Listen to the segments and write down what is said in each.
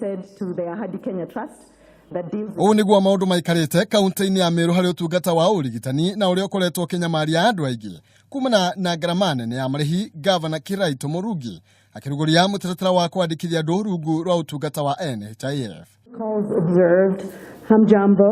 said to the Ahadi Kenya Trust that deals with... Ugu niguo maundu maikarite kaunti-ini ya Meru hari utungata wa urigitani na uria ukoretwo kinyamaria andu aingi kumana na ngarama nene ya marihi. Ngavana Kiraitu Murungi akiruguria mutaratara wa kwiyandikithia andu rungu rwa utungata wa NHIF. Calls observed. Hamjambo.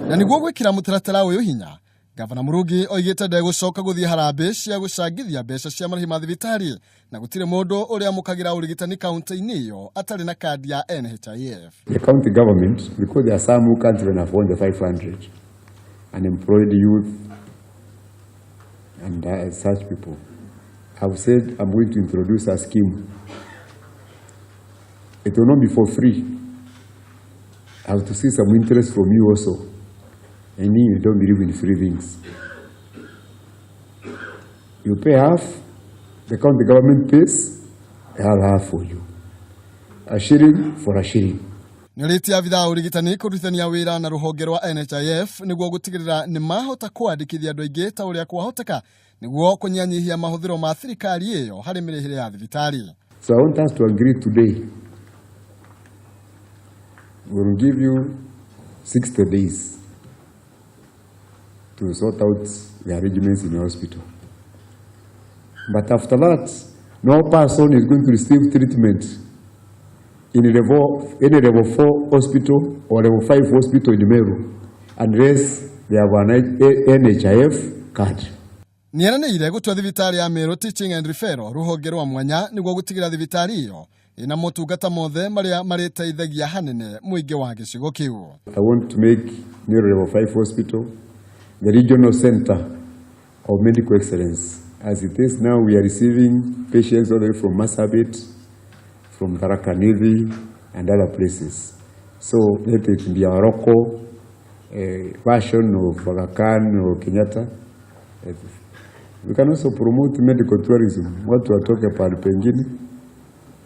Na niguo gwikira mutaratara uyu hinya, Ngavana Murungi augite ndagacoka guthii harambee cia gucangithia mbeca cia marihi ma thibitari na gutiri mundu uria mukagira urigitani kaunti-ini iyo atari na kadi ya NHIF. The county government, because there are some who can't even afford the 500, unemployed youth and such people, have said, I'm going to introduce a scheme. It will not be for free. I have to see some interest from you also. And you don't believe in free things. You pay half, the county government pays, I'll have for you. A shilling for a shilling. Nioritie avitha urigitani kurithania wira na ruhonge rwa NHIF niguo gutigirira ni mahota kwiyandikithia andu aingi ta uria kwahoteka niguo kunyihia mahuthiro ma thirikari iyo hari mirihire ya thibitari. So I want us to agree today. We will give you 60 days to sort out the arrangements in your hospital. But after that, no person is going to receive treatment in any level 4 hospital or level 5 hospital in Meru unless they have an NHIF card. Niaranire gutua thibitari ya Meru Teaching and Referral ruhonge rwa mwanya niguo gutigira thibitari iyo ina motungata mothe maria mariteithagia hanene muingi wa gicigo kiu. I want to make Meru level 5 hospital the regional center of medical excellence. As it is now, we are receiving patients all the way from Masabit, from Dharakanidhi, and other places. So let it be a local version of Aga or Kenyatta. We can also promote medical tourism. What we are talking about, pengine,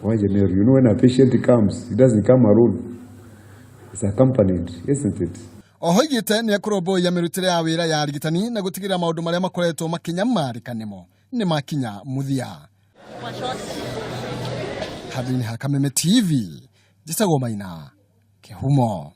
you know, when a patient comes, he doesn't come alone. It's accompanied, isn't it? Augite ni akurobo ya mirutire ya wira ya urigitani na gutigira maundu maria makoretwo makinyammarika nimo ni makinya muthia. Hadini Hakameme TV, Jisagwo Maina, Kihumo.